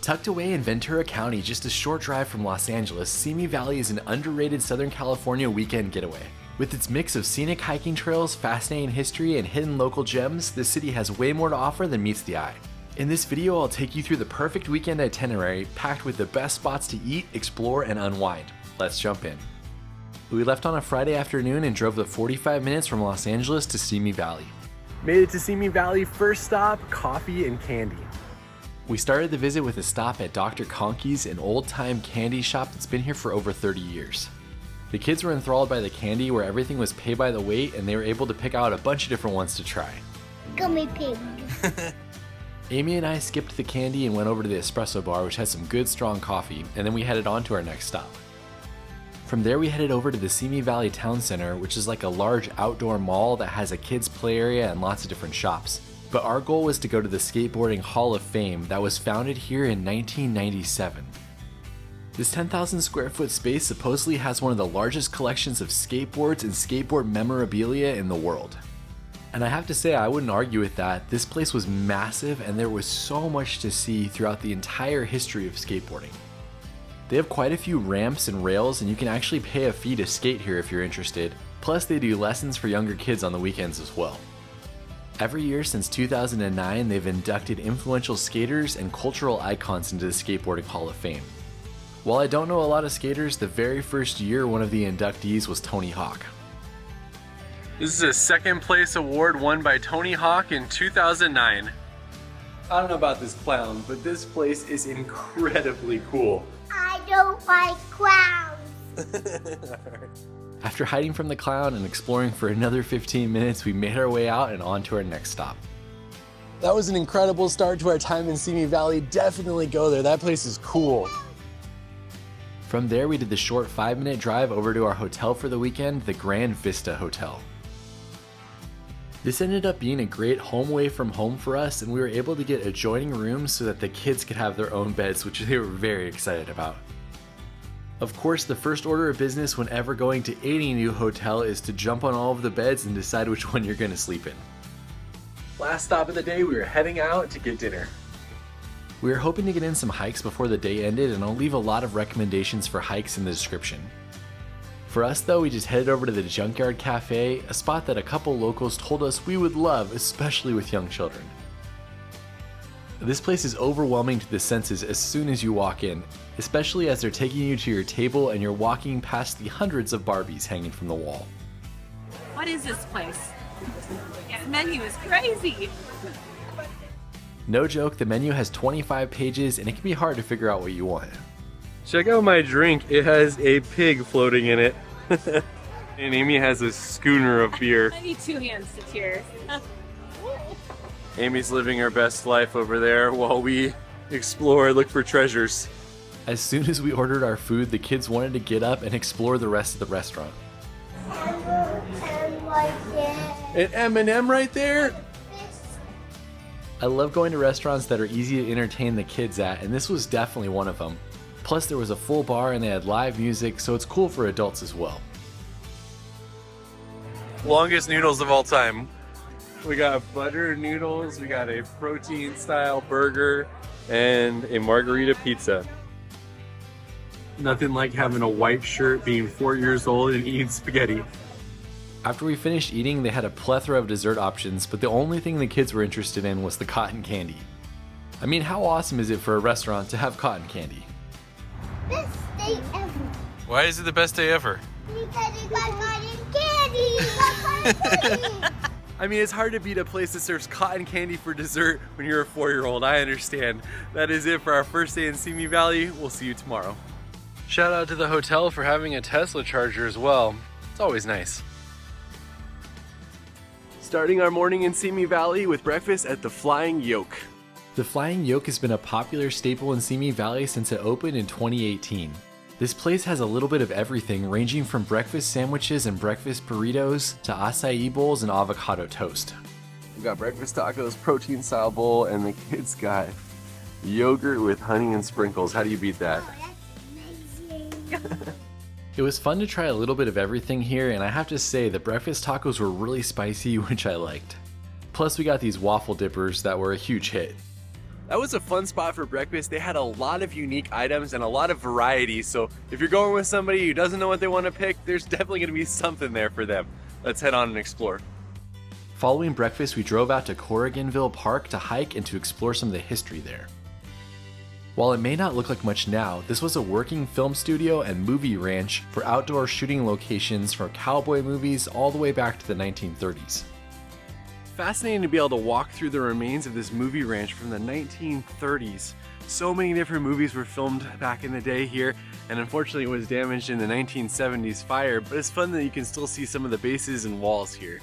Tucked away in Ventura County, just a short drive from Los Angeles, Simi Valley is an underrated Southern California weekend getaway. With its mix of scenic hiking trails, fascinating history, and hidden local gems, this city has way more to offer than meets the eye. In this video, I'll take you through the perfect weekend itinerary, packed with the best spots to eat, explore, and unwind. Let's jump in. We left on a Friday afternoon and drove the 45 minutes from Los Angeles to Simi Valley. Made it to Simi Valley, first stop, coffee and candy. We started the visit with a stop at Dr. Conkey's, an old-time candy shop that's been here for over 30 years. The kids were enthralled by the candy where everything was pay by the weight and they were able to pick out a bunch of different ones to try. Gummy pig. Amy and I skipped the candy and went over to the espresso bar, which had some good strong coffee, and then we headed on to our next stop. From there we headed over to the Simi Valley Town Center, which is like a large outdoor mall that has a kids play area and lots of different shops. But our goal was to go to the Skateboarding Hall of Fame that was founded here in 1997. This 10,000 square foot space supposedly has one of the largest collections of skateboards and skateboard memorabilia in the world. And I have to say, I wouldn't argue with that. This place was massive and there was so much to see throughout the entire history of skateboarding. They have quite a few ramps and rails, and you can actually pay a fee to skate here if you're interested. Plus they do lessons for younger kids on the weekends as well. Every year since 2009, they've inducted influential skaters and cultural icons into the Skateboarding Hall of Fame. While I don't know a lot of skaters, the very first year one of the inductees was Tony Hawk. This is a second place award won by Tony Hawk in 2009. I don't know about this clown, but this place is incredibly cool. I don't like clowns. After hiding from the clown and exploring for another 15 minutes, we made our way out and on to our next stop. That was an incredible start to our time in Simi Valley. Definitely go there, that place is cool. From there, we did the short 5-minute drive over to our hotel for the weekend, the Grand Vista Hotel. This ended up being a great home away from home for us, and we were able to get adjoining rooms so that the kids could have their own beds, which they were very excited about. Of course, the first order of business whenever going to any new hotel is to jump on all of the beds and decide which one you're going to sleep in. Last stop of the day, we were heading out to get dinner. We were hoping to get in some hikes before the day ended, and I'll leave a lot of recommendations for hikes in the description. For us though, we just headed over to the Junkyard Cafe, a spot that a couple locals told us we would love, especially with young children. This place is overwhelming to the senses as soon as you walk in, especially as they're taking you to your table and you're walking past the hundreds of Barbies hanging from the wall. What is this place? The menu is crazy. No joke, the menu has 25 pages and it can be hard to figure out what you want. Check out my drink, it has a pig floating in it. And Amy has a schooner of beer. I need two hands to cheers. Amy's living her best life over there while we explore and look for treasures. As soon as we ordered our food, the kids wanted to get up and explore the rest of the restaurant. An M&M right there? I love going to restaurants that are easy to entertain the kids at, and this was definitely one of them. Plus there was a full bar and they had live music, so it's cool for adults as well. Longest noodles of all time. We got butter noodles, we got a protein style burger, and a margarita pizza. Nothing like having a white shirt, being 4 years old, and eating spaghetti. After we finished eating, they had a plethora of dessert options, but the only thing the kids were interested in was the cotton candy. I mean, how awesome is it for a restaurant to have cotton candy? Best day ever. Why is it the best day ever? Because you got cotton candy. You got cotton candy. I mean, it's hard to beat a place that serves cotton candy for dessert when you're a 4-year-old. I understand. That is it for our first day in Simi Valley. We'll see you tomorrow. Shout out to the hotel for having a Tesla charger as well. It's always nice. Starting our morning in Simi Valley with breakfast at the Flying Yolk. The Flying Yolk has been a popular staple in Simi Valley since it opened in 2018. This place has a little bit of everything, ranging from breakfast sandwiches and breakfast burritos to acai bowls and avocado toast. We got breakfast tacos, protein style bowl, and the kids got yogurt with honey and sprinkles. How do you beat that? Oh, that's amazing. It was fun to try a little bit of everything here, and I have to say the breakfast tacos were really spicy, which I liked. Plus we got these waffle dippers that were a huge hit. That was a fun spot for breakfast. They had a lot of unique items and a lot of variety. So if you're going with somebody who doesn't know what they want to pick, there's definitely going to be something there for them. Let's head on and explore. Following breakfast, we drove out to Corrigan Park to hike and to explore some of the history there. While it may not look like much now, this was a working film studio and movie ranch for outdoor shooting locations from cowboy movies all the way back to the 1930s. Fascinating to be able to walk through the remains of this movie ranch from the 1930s. So many different movies were filmed back in the day here, and unfortunately it was damaged in the 1970s fire, but it's fun that you can still see some of the bases and walls here.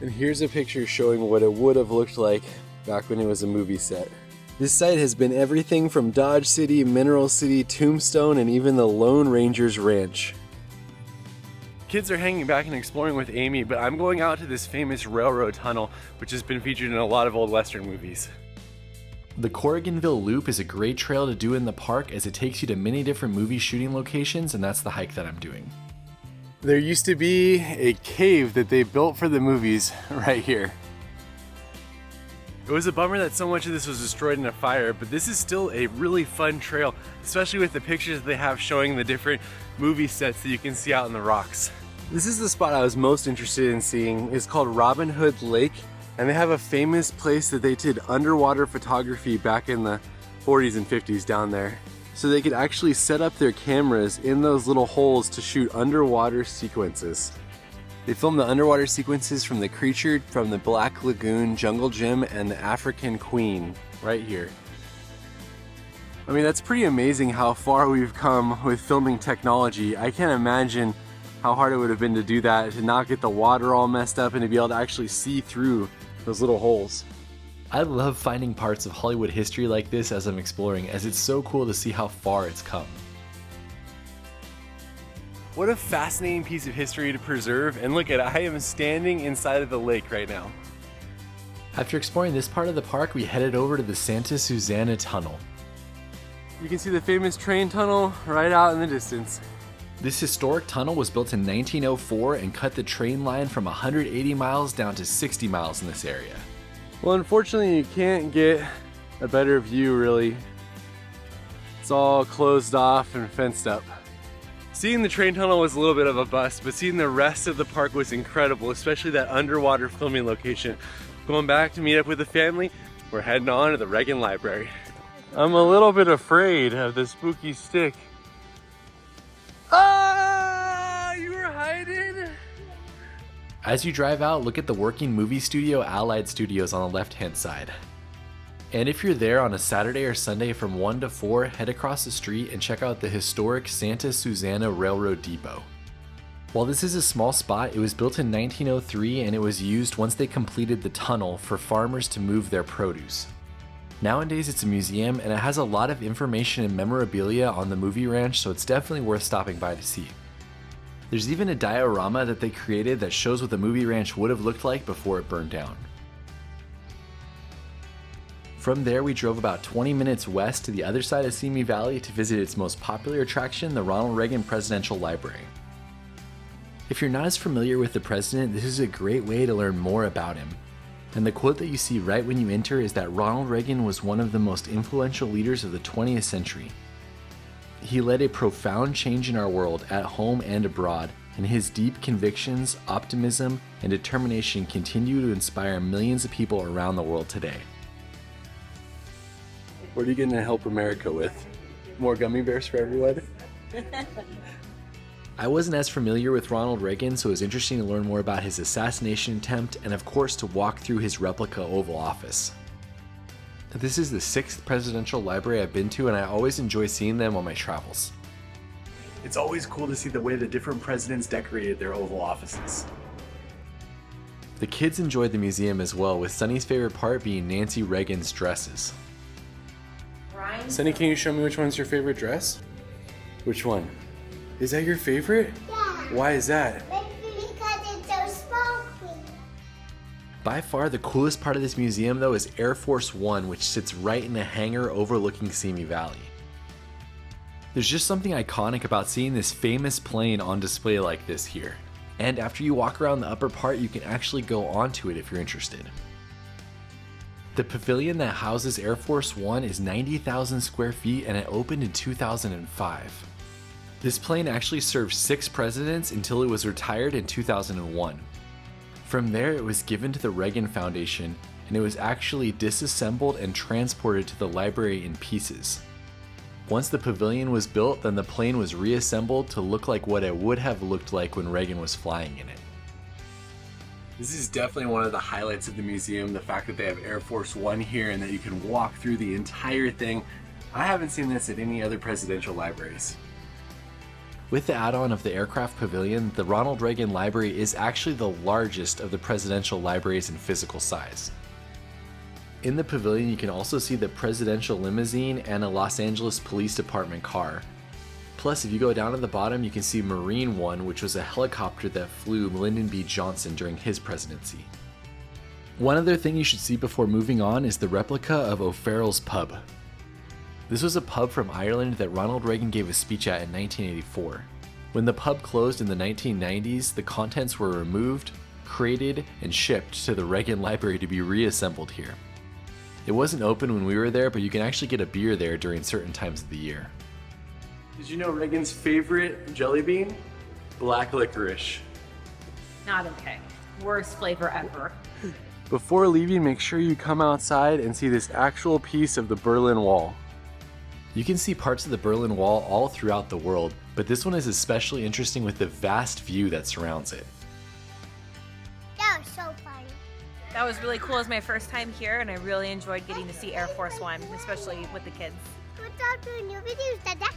And here's a picture showing what it would have looked like back when it was a movie set. This site has been everything from Dodge City, Mineral City, Tombstone, and even the Lone Ranger's Ranch. Kids are hanging back and exploring with Amy, but I'm going out to this famous railroad tunnel, which has been featured in a lot of old Western movies. The Corriganville Loop is a great trail to do in the park as it takes you to many different movie shooting locations, and that's the hike that I'm doing. There used to be a cave that they built for the movies right here. It was a bummer that so much of this was destroyed in a fire, but this is still a really fun trail, especially with the pictures that they have showing the different movie sets that you can see out in the rocks. This is the spot I was most interested in seeing. It's called Robin Hood Lake, and they have a famous place that they did underwater photography back in the 40s and 50s down there. So they could actually set up their cameras in those little holes to shoot underwater sequences. They filmed the underwater sequences from The Creature, from the Black Lagoon, Jungle Gym, and the African Queen right here. I mean, that's pretty amazing how far we've come with filming technology. I can't imagine how hard it would have been to do that, to not get the water all messed up and to be able to actually see through those little holes. I love finding parts of Hollywood history like this as I'm exploring, as it's so cool to see how far it's come. What a fascinating piece of history to preserve, and look at it, I am standing inside of the lake right now. After exploring this part of the park, we headed over to the Santa Susana Tunnel. You can see the famous train tunnel right out in the distance. This historic tunnel was built in 1904 and cut the train line from 180 miles down to 60 miles in this area. Well, unfortunately, you can't get a better view, really. It's all closed off and fenced up. Seeing the train tunnel was a little bit of a bust, but seeing the rest of the park was incredible, especially that underwater filming location. Going back to meet up with the family, we're heading on to the Reagan Library. I'm a little bit afraid of the spooky stick. Ah, you were hiding? As you drive out, look at the working movie studio Allied Studios on the left-hand side. And if you're there on a Saturday or Sunday from 1 to 4, head across the street and check out the historic Santa Susana Railroad Depot. While this is a small spot, it was built in 1903 and it was used once they completed the tunnel for farmers to move their produce. Nowadays it's a museum and it has a lot of information and memorabilia on the movie ranch, so it's definitely worth stopping by to see. There's even a diorama that they created that shows what the movie ranch would have looked like before it burned down. From there, we drove about 20 minutes west to the other side of Simi Valley to visit its most popular attraction, the Ronald Reagan Presidential Library. If you're not as familiar with the president, this is a great way to learn more about him. And the quote that you see right when you enter is that Ronald Reagan was one of the most influential leaders of the 20th century. He led a profound change in our world at home and abroad, and his deep convictions, optimism, and determination continue to inspire millions of people around the world today. What are you gonna help America with? More gummy bears for everyone? I wasn't as familiar with Ronald Reagan, so it was interesting to learn more about his assassination attempt and of course to walk through his replica Oval Office. This is the 6th presidential library I've been to, and I always enjoy seeing them on my travels. It's always cool to see the way the different presidents decorated their Oval Offices. The kids enjoyed the museum as well, with Sunny's favorite part being Nancy Reagan's dresses. Sunny, can you show me which one's your favorite dress? Which one? Is that your favorite? Yeah. Why is that? Because it's so sparkly. By far the coolest part of this museum though is Air Force One, which sits right in a hangar overlooking Simi Valley. There's just something iconic about seeing this famous plane on display like this here. And after you walk around the upper part, you can actually go onto it if you're interested. The pavilion that houses Air Force One is 90,000 square feet and it opened in 2005. This plane actually served 6 presidents until it was retired in 2001. From there, it was given to the Reagan Foundation, and it was actually disassembled and transported to the library in pieces. Once the pavilion was built, then the plane was reassembled to look like what it would have looked like when Reagan was flying in it. This is definitely one of the highlights of the museum, the fact that they have Air Force One here and that you can walk through the entire thing. I haven't seen this at any other presidential libraries. With the add-on of the aircraft pavilion, the Ronald Reagan Library is actually the largest of the presidential libraries in physical size. In the pavilion, you can also see the presidential limousine and a Los Angeles Police Department car. Plus, if you go down to the bottom, you can see Marine One, which was a helicopter that flew Lyndon B. Johnson during his presidency. One other thing you should see before moving on is the replica of O'Farrell's Pub. This was a pub from Ireland that Ronald Reagan gave a speech at in 1984. When the pub closed in the 1990s, the contents were removed, crated, and shipped to the Reagan Library to be reassembled here. It wasn't open when we were there, but you can actually get a beer there during certain times of the year. Did you know Reagan's favorite jelly bean? Black licorice. Not okay. Worst flavor ever. Before leaving, make sure you come outside and see this actual piece of the Berlin Wall. You can see parts of the Berlin Wall all throughout the world, but this one is especially interesting with the vast view that surrounds it. That was so funny. That was really cool. It was my first time here, and I really enjoyed getting to see Air Force One, especially with the kids. What's up doing new videos, Dada?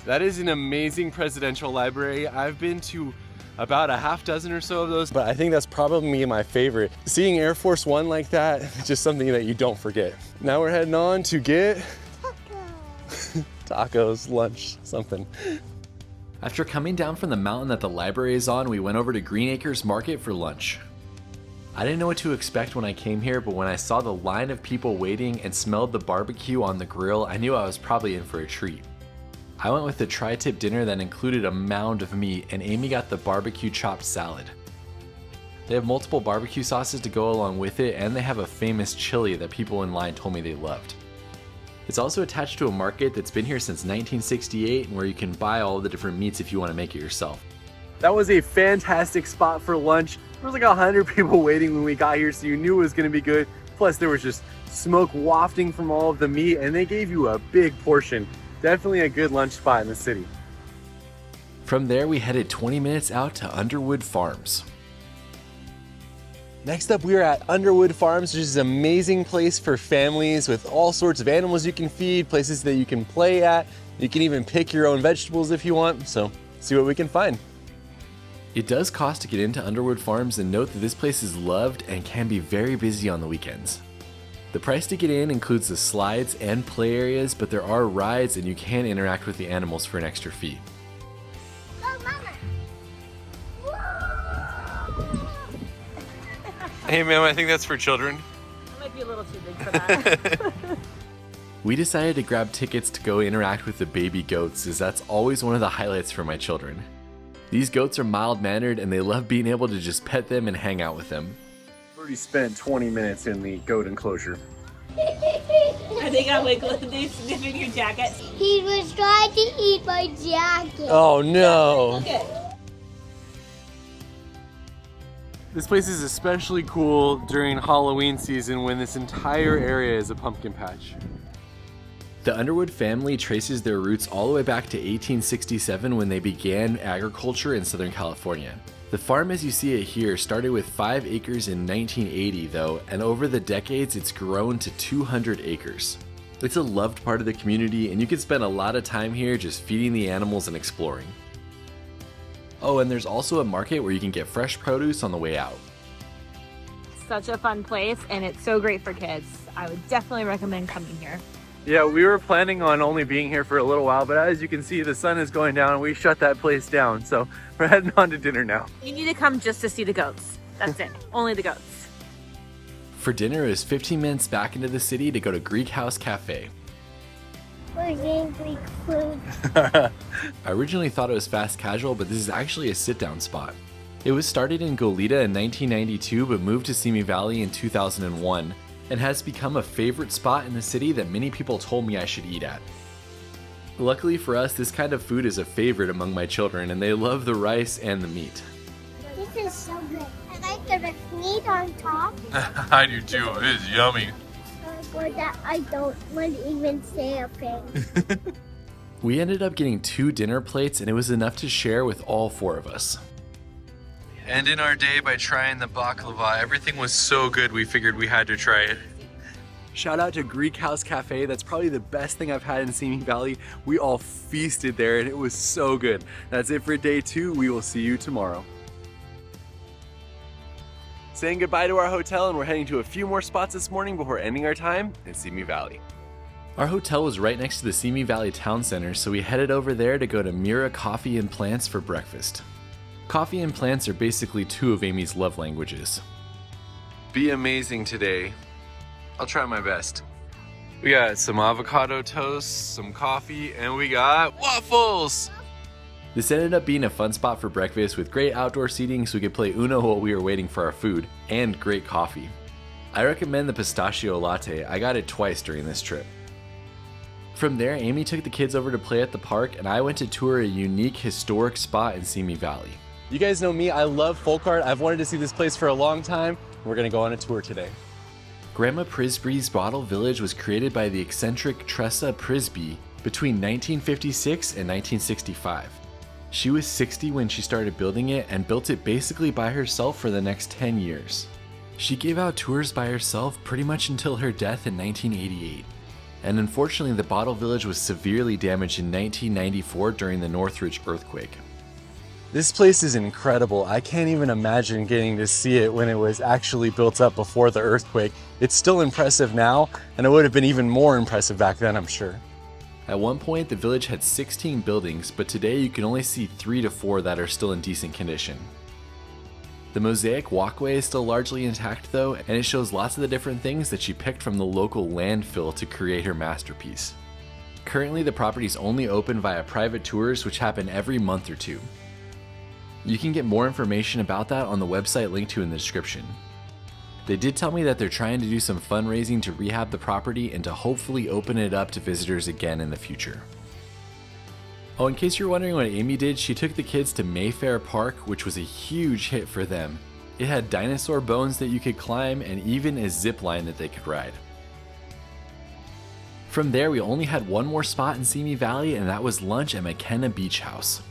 That is an amazing presidential library. I've been to about a half dozen or so of those, but I think that's probably my favorite. Seeing Air Force One like that is just something that you don't forget. Now we're heading on to get tacos, lunch, something. After coming down from the mountain that the library is on, we went over to Green Acres Market for lunch. I didn't know what to expect when I came here, but when I saw the line of people waiting and smelled the barbecue on the grill, I knew I was probably in for a treat. I went with the tri-tip dinner that included a mound of meat, and Amy got the barbecue chopped salad. They have multiple barbecue sauces to go along with it, and they have a famous chili that people in line told me they loved. It's also attached to a market that's been here since 1968 and where you can buy all the different meats if you want to make it yourself. That was a fantastic spot for lunch. There was like 100 people waiting when we got here, so you knew it was going to be good. Plus there was just smoke wafting from all of the meat, and they gave you a big portion. Definitely a good lunch spot in the city. From there, we headed 20 minutes out to Underwood Farms. Next up, we are at Underwood Farms, which is an amazing place for families with all sorts of animals you can feed, places that you can play at. You can even pick your own vegetables if you want, so see what we can find. It does cost to get into Underwood Farms, and note that this place is loved and can be very busy on the weekends. The price to get in includes the slides and play areas, but there are rides and you can interact with the animals for an extra fee. Go, Mama. Hey ma'am, I think that's for children. That might be a little too big for that. We decided to grab tickets to go interact with the baby goats, as that's always one of the highlights for my children. These goats are mild-mannered and they love being able to just pet them and hang out with them. I've already spent 20 minutes in the goat enclosure. Are they gonna wiggle? Are they sniffing your jacket? He was trying to eat my jacket. Oh no! Look at This place is especially cool during Halloween season when this entire area is a pumpkin patch. The Underwood family traces their roots all the way back to 1867 when they began agriculture in Southern California. The farm as you see it here started with 5 acres in 1980 though, and over the decades it's grown to 200 acres. It's a loved part of the community and you can spend a lot of time here just feeding the animals and exploring. Oh, and there's also a market where you can get fresh produce on the way out. Such a fun place, and it's so great for kids. I would definitely recommend coming here. Yeah, we were planning on only being here for a little while, but as you can see, the sun is going down and we shut that place down. So we're heading on to dinner now. You need to come just to see the goats. That's it. Only the goats. For dinner, it was 15 minutes back into the city to go to Greek House Cafe. We're getting Greek food. I originally thought it was fast casual, but this is actually a sit-down spot. It was started in Goleta in 1992, but moved to Simi Valley in 2001. and has become a favorite spot in the city that many people told me I should eat at. Luckily for us, this kind of food is a favorite among my children, and they love the rice and the meat. This is so good. I like the meat on top. I do too. It is yummy. So good that I don't want to even say a thing. We ended up getting 2 dinner plates, and it was enough to share with all 4 of us. Ending our day by trying the baklava. Everything was so good, we figured we had to try it. Shout out to Greek House Cafe. That's probably the best thing I've had in Simi Valley. We all feasted there, and it was so good. That's it for day 2. We will see you tomorrow. Saying goodbye to our hotel, and we're heading to a few more spots this morning before ending our time in Simi Valley. Our hotel was right next to the Simi Valley Town Center, so we headed over there to go to Meera Coffee and Plants for breakfast. Coffee and plants are basically 2 of Amy's love languages. Be amazing today. I'll try my best. We got some avocado toast, some coffee, and we got waffles! This ended up being a fun spot for breakfast with great outdoor seating so we could play Uno while we were waiting for our food, and great coffee. I recommend the pistachio latte. I got it twice during this trip. From there, Amy took the kids over to play at the park, and I went to tour a unique historic spot in Simi Valley. You guys know me, I love folk art. I've wanted to see this place for a long time. We're gonna go on a tour today. Grandma Prisbrey's Bottle Village was created by the eccentric Tressa Prisbrey between 1956 and 1965. She was 60 when she started building it and built it basically by herself for the next 10 years. She gave out tours by herself pretty much until her death in 1988. And unfortunately, the Bottle Village was severely damaged in 1994 during the Northridge earthquake. This place is incredible. I can't even imagine getting to see it when it was actually built up before the earthquake. It's still impressive now, and it would have been even more impressive back then, I'm sure. At one point, the village had 16 buildings, but today you can only see 3 to 4 that are still in decent condition. The mosaic walkway is still largely intact though, and it shows lots of the different things that she picked from the local landfill to create her masterpiece. Currently, the property is only open via private tours, which happen every month or 2. You can get more information about that on the website linked to in the description. They did tell me that they're trying to do some fundraising to rehab the property and to hopefully open it up to visitors again in the future. Oh, in case you're wondering what Amy did, she took the kids to Mayfair Park, which was a huge hit for them. It had dinosaur bones that you could climb and even a zip line that they could ride. From there, we only had one more spot in Simi Valley, and that was lunch at Makenna Beach House.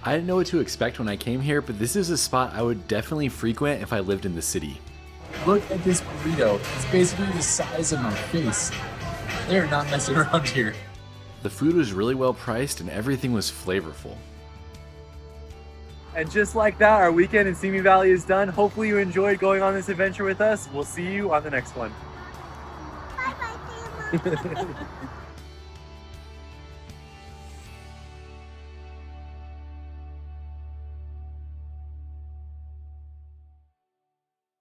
I didn't know what to expect when I came here, but this is a spot I would definitely frequent if I lived in the city. Look at this burrito. It's basically the size of my face. They're not messing around here. The food was really well priced and everything was flavorful. And just like that, our weekend in Simi Valley is done. Hopefully you enjoyed going on this adventure with us. We'll see you on the next one. Bye-bye, family.